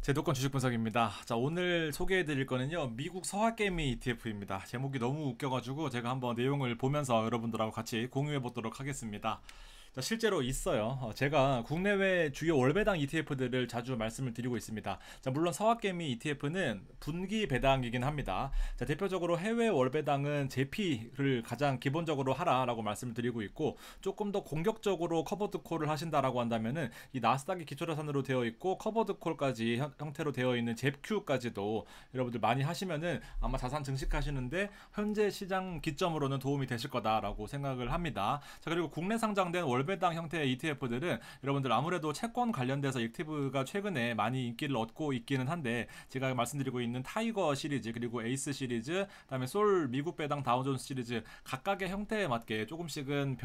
제도권 주식 분석입니다. 자, 오늘 소개해 드릴 거는요, 미국 서학개미 ETF입니다. 제목이 너무 웃겨가지고 제가 한번 내용을 보면서 여러분들하고 같이 공유해 보도록 하겠습니다. 자, 실제로 있어요. 제가 국내외 주요 월배당 ETF들을 자주 말씀을 드리고 있습니다. 자, 물론 서학개미 ETF는 분기 배당이긴 합니다. 자, 대표적으로 해외 월배당은 제피를 가장 기본적으로 하라라고 말씀을 드리고 있고, 조금 더 공격적으로 커버드 콜을 하신다라고 한다면은 이 나스닥이 기초자산으로 되어 있고 커버드 콜까지 형태로 되어 있는 잽Q까지도 여러분들 많이 하시면은 아마 자산 증식하시는데 현재 시장 기점으로는 도움이 되실 거다라고 생각을 합니다. 자, 그리고 국내 상장된 월배당 형태의 ETF들은 여러분들 아무래도 채권 관련돼서 액티브가 최근에 많이 인기를 얻고 있기는 한데, 제가 말씀드리고 있는 타이거 시리즈 그리고 에이스 시리즈, 그다음에 솔 미국 배당 다우존스 시리즈 각각의 형태에 맞게 조금씩은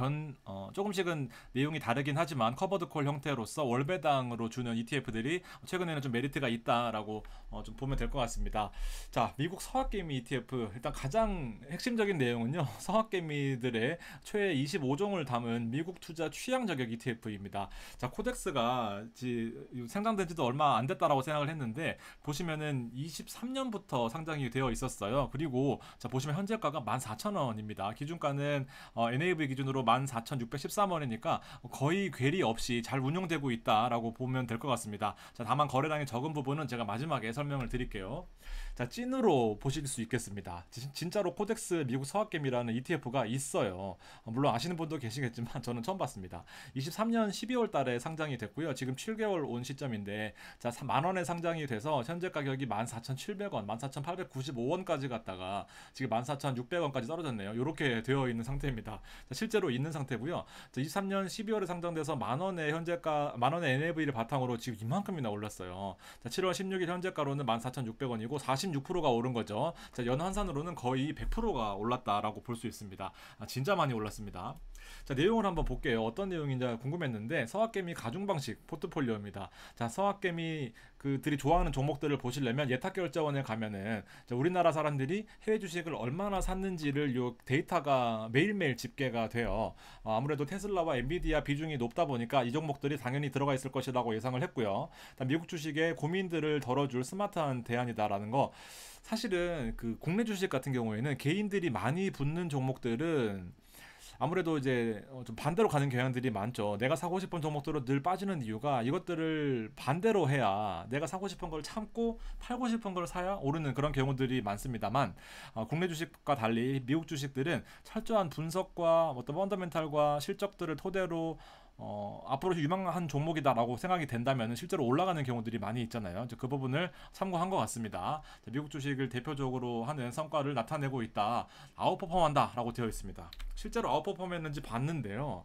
내용이 다르긴 하지만 커버드 콜 형태로서 월배당으로 주는 ETF들이 최근에는 좀 메리트가 있다라고 좀 보면 될 것 같습니다. 자, 미국 서학개미 ETF 일단 가장 핵심적인 내용은요, 서학개미들의 최애 25종을 담은 미국 투자 취향 저격 ETF입니다. 자, 코덱스가 상장된 지도 얼마 안 됐다라고 생각을 했는데, 보시면은 23년부터 상장이 되어 있었어요. 그리고 자, 보시면 현재가가 14,000원입니다. 기준가는 NAV 기준으로 14,613원이니까 거의 괴리 없이 잘 운용되고 있다라고 보면 될 것 같습니다. 자, 다만 거래량이 적은 부분은 제가 마지막에 설명을 드릴게요. 자, 찐으로 보실 수 있겠습니다. 진짜로 코덱스 미국 서학개미라는 ETF가 있어요. 물론 아시는 분도 계시겠지만 저는 처음 봤습니다. 23년 12월 달에 상장이 됐고요. 지금 7개월 온 시점인데, 자, 만원에 상장이 돼서 현재 가격이 14,700원, 14,895원까지 갔다가 지금 14,600원까지 떨어졌네요. 이렇게 되어 있는 상태입니다. 자, 실제로 있는 상태고요. 자, 23년 12월에 상장돼서 만원의 NAV를 바탕으로 지금 이만큼이나 올랐어요. 자, 7월 16일 현재가로는 14,600원이고 46%가 오른 거죠. 자, 연환산으로는 거의 100%가 올랐다라고 볼 수 있습니다. 진짜 많이 올랐습니다. 자, 내용을 한번 볼게요. 어떤 내용인지 궁금했는데, 서학개미 가중방식 포트폴리오입니다. 자, 서학개미 그들이 좋아하는 종목들을 보시려면 예탁결제원에 가면은, 자, 우리나라 사람들이 해외 주식을 얼마나 샀는지를 요 데이터가 매일매일 집계가 돼요. 아무래도 테슬라와 엔비디아 비중이 높다 보니까 이 종목들이 당연히 들어가 있을 것이라고 예상을 했고요. 미국 주식의 고민들을 덜어줄 스마트한 대안이다라는 거, 사실은 그 국내 주식 같은 경우에는 개인들이 많이 붙는 종목들은 아무래도 이제 좀 반대로 가는 경향들이 많죠. 내가 사고 싶은 종목들은 늘 빠지는 이유가, 이것들을 반대로 해야 내가 사고 싶은 걸 참고 팔고 싶은 걸 사야 오르는 그런 경우들이 많습니다만, 국내 주식과 달리 미국 주식들은 철저한 분석과 어떤 펀더멘탈과 실적들을 토대로 앞으로 유망한 종목이다라고 생각이 된다면 실제로 올라가는 경우들이 많이 있잖아요. 그 부분을 참고한 것 같습니다. 미국 주식을 대표적으로 하는 성과를 나타내고 있다, 아웃퍼폼한다라고 되어 있습니다. 실제로 아웃퍼폼했는지 봤는데요.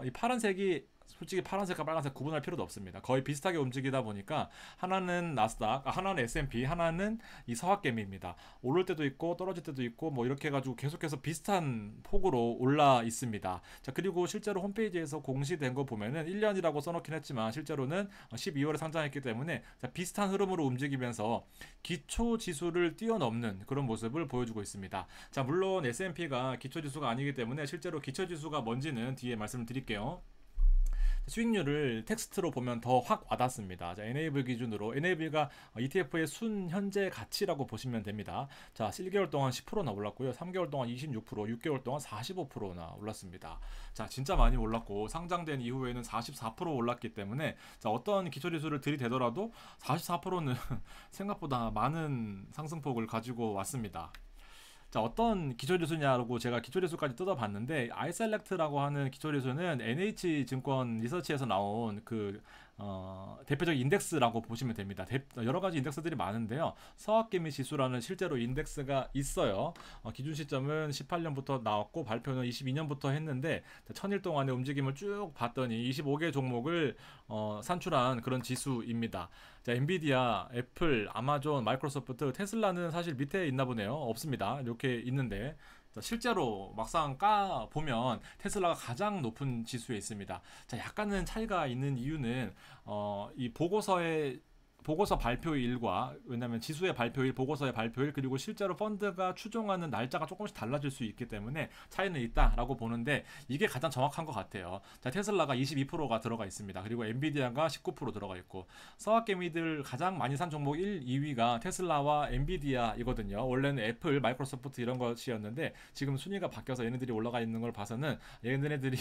이 파란색이 솔직히 파란색과 빨간색 구분할 필요도 없습니다. 거의 비슷하게 움직이다 보니까 하나는 나스닥, 하나는 S&P, 하나는 이 서학개미입니다. 오를 때도 있고 떨어질 때도 있고 뭐 이렇게 해가지고 계속해서 비슷한 폭으로 올라 있습니다. 자, 그리고 실제로 홈페이지에서 공시된 거 보면은 1년이라고 써놓긴 했지만 실제로는 12월에 상장했기 때문에, 자, 비슷한 흐름으로 움직이면서 기초 지수를 뛰어넘는 그런 모습을 보여주고 있습니다. 자, 물론 S&P가 기초 지수가 아니기 때문에 실제로 기초 지수가 뭔지는 뒤에 말씀을 드릴게요. 수익률을 텍스트로 보면 더 확 와닿습니다. 자, NAV 기준으로 NAV가 ETF의 순 현재 가치라고 보시면 됩니다. 자, 1개월 동안 10%나 올랐고요. 3개월 동안 26%, 6개월 동안 45%나 올랐습니다. 자, 진짜 많이 올랐고 상장된 이후에는 44% 올랐기 때문에, 자, 어떤 기초지수를 들이대더라도 44%는 생각보다 많은 상승폭을 가지고 왔습니다. 자, 어떤 기초지수냐고 제가 기초지수까지 뜯어봤는데, 아이셀렉트라고 하는 기초지수는 NH증권 리서치에서 나온 대표적 인덱스라고 보시면 됩니다. 여러 가지 인덱스들이 많은데요. 서학개미 지수라는 실제로 인덱스가 있어요. 기준 시점은 18년부터 나왔고 발표는 22년부터 했는데, 1000일 동안의 움직임을 쭉 봤더니 25개 종목을 산출한 그런 지수입니다. 자, 엔비디아, 애플, 아마존, 마이크로소프트, 테슬라는 사실 밑에 있나 보네요. 없습니다. 이렇게 있는데, 실제로 막상 까 보면 테슬라가 가장 높은 지수에 있습니다. 자, 약간은 차이가 있는 이유는 이 보고서에 보고서 발표일과, 왜냐면 지수의 발표일, 보고서의 발표일, 그리고 실제로 펀드가 추종하는 날짜가 조금씩 달라질 수 있기 때문에 차이는 있다라고 보는데, 이게 가장 정확한 것 같아요. 자, 테슬라가 22%가 들어가 있습니다. 그리고 엔비디아가 19% 들어가 있고, 서학개미들 가장 많이 산 종목 1, 2위가 테슬라와 엔비디아이거든요. 원래는 애플, 마이크로소프트 이런 것이었는데 지금 순위가 바뀌어서 얘네들이 올라가 있는 걸 봐서는 얘네들이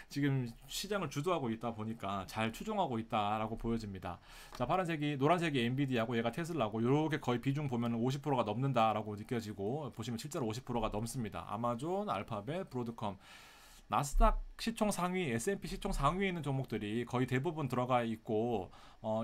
지금 시장을 주도하고 있다 보니까 잘 추종하고 있다라고 보여집니다. 자, 노란색이 엔비디아고 얘가 테슬라고, 이렇게 거의 비중 보면 50%가 넘는다라고 느껴지고, 보시면 실제로 50%가 넘습니다. 아마존, 알파벳, 브로드컴, 나스닥 시총 상위, S&P 시총 상위에 있는 종목들이 거의 대부분 들어가 있고,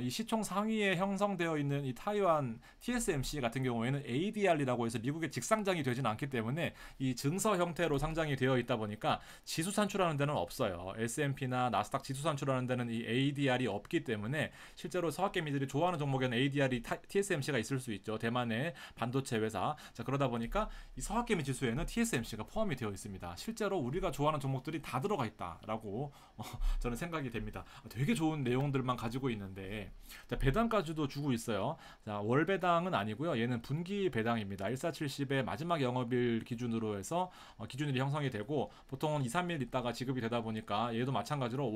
이 시총 상위에 형성되어 있는 이 타이완 TSMC 같은 경우에는 ADR이라고 해서 미국에 직상장이 되진 않기 때문에 이 증서 형태로 상장이 되어 있다 보니까 지수 산출하는 데는 없어요. S&P나 나스닥 지수 산출하는 데는 이 ADR이 없기 때문에 실제로 서학개미들이 좋아하는 종목에는 ADR이 TSMC가 있을 수 있죠. 대만의 반도체 회사. 자, 그러다 보니까 이 서학개미 지수에는 TSMC가 포함이 되어 있습니다. 실제로 우리가 좋아하는 종목들이 다 들어가 있다라고 저는 생각이 됩니다. 되게 좋은 내용들만 가지고 있는데, 자, 배당까지도 주고 있어요. 자, 월 배당은 아니고요. 얘는 분기 배당입니다. 1470의 마지막 영업일 기준으로 해서 기준일이 형성이 되고, 보통은 2, 3일 있다가 지급이 되다 보니까 얘도 마찬가지로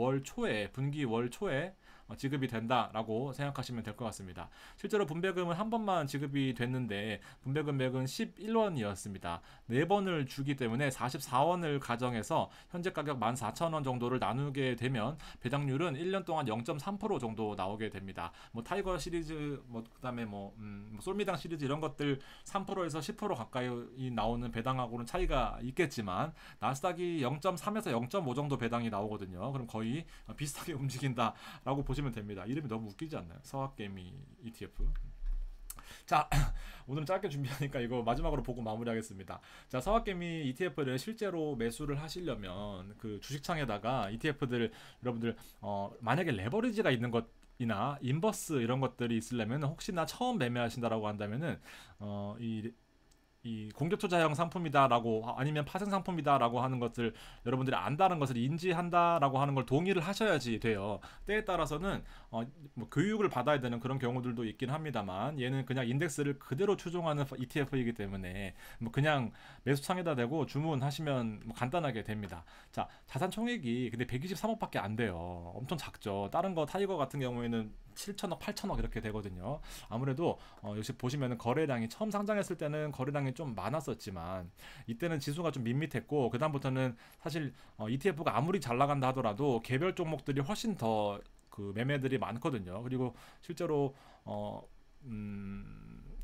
분기 월 초에 지급이 된다라고 생각하시면 될 것 같습니다. 실제로 분배금은 한 번만 지급이 됐는데 분배 금액은 11원이었습니다. 4번을 주기 때문에 44원을 가정해서 현재 가격 14,000원 정도를 나누게 되면 배당률은 1년 동안 0.3% 정도 나오게 됩니다. 뭐 타이거 시리즈, 그다음에 솔미당 시리즈 이런 것들 3%에서 10% 가까이 나오는 배당하고는 차이가 있겠지만, 나스닥이 0.3에서 0.5 정도 배당이 나오거든요. 그럼 거의 비슷하게 움직인다라고 보시면 됩니다. 이름이 너무 웃기지 않나요? 서학개미 ETF. 자, 오늘은 짧게 준비하니까 이거 마지막으로 보고 마무리하겠습니다. 자, 서학개미 ETF를 실제로 매수를 하시려면 그 주식창에다가 ETF들 여러분들 만약에 레버리지가 있는 것이나 인버스 이런 것들이 있으려면, 혹시나 처음 매매하신다라고 한다면은 이 공격투자형 상품이다라고, 아니면 파생 상품이다라고 하는 것들 여러분들이 안다는 것을 인지한다라고 하는 걸 동의를 하셔야지 돼요. 때에 따라서는 뭐 교육을 받아야 되는 그런 경우들도 있긴 합니다만, 얘는 그냥 인덱스를 그대로 추종하는 ETF이기 때문에 뭐 그냥 매수창에다 대고 주문하시면 뭐 간단하게 됩니다. 자, 자산 총액이 근데 123억밖에 안 돼요. 엄청 작죠. 다른 거 타이거 같은 경우에는 7천억, 8천억 이렇게 되거든요. 아무래도 역시 보시면은 거래량이 처음 상장했을 때는 거래량이 좀 많았었지만, 이때는 지수가 좀 밋밋했고, 그 다음부터는 사실 ETF가 아무리 잘 나간다 하더라도 개별 종목들이 훨씬 더 그 매매들이 많거든요. 그리고 실제로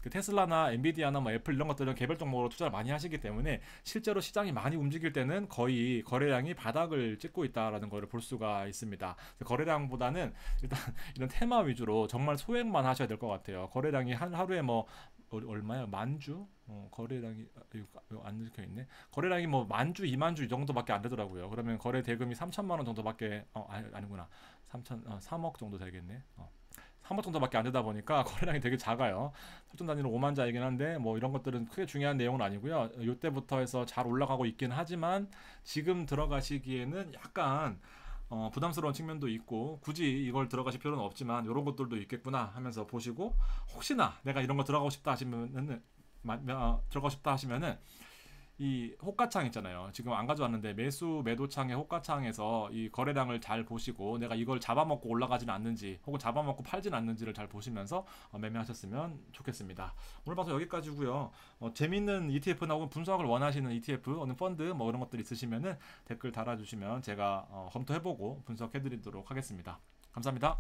그 테슬라나 엔비디아나 뭐 애플 이런 것들은 개별 종목으로 투자를 많이 하시기 때문에 실제로 시장이 많이 움직일 때는 거의 거래량이 바닥을 찍고 있다라는 것을 볼 수가 있습니다. 거래량보다는 일단 이런 테마 위주로 정말 소액만 하셔야 될 것 같아요. 거래량이 하루에 뭐 얼마야? 만주? 거래량이 이거 안 적혀 있네. 거래량이 뭐 만주, 2만주 이 정도밖에 안 되더라고요. 그러면 거래 대금이 3천만 원 정도밖에 아니구나. 3억 정도 되겠네. 3억 정도밖에 안 되다 보니까 거래량이 되게 작아요. 설정 단위로 5만 자이긴 한데 뭐 이런 것들은 크게 중요한 내용은 아니고요. 이때부터 해서 잘 올라가고 있긴 하지만 지금 들어가시기에는 약간 부담스러운 측면도 있고, 굳이 이걸 들어가실 필요는 없지만 이런 것들도 있겠구나 하면서 보시고, 혹시나 내가 이런 거 들어가고 싶다 하시면은 이 호가창 있잖아요. 지금 안 가져왔는데 매도창의 호가창에서 이 거래량을 잘 보시고, 내가 이걸 잡아먹고 올라가지는 않는지 혹은 잡아먹고 팔진 않는지를 잘 보시면서 매매하셨으면 좋겠습니다. 오늘 방송 여기까지고요. 재밌는 ETF나 혹은 분석을 원하시는 ETF, 어느 펀드 뭐 이런 것들 있으시면은 댓글 달아주시면 제가 검토해보고 분석해드리도록 하겠습니다. 감사합니다.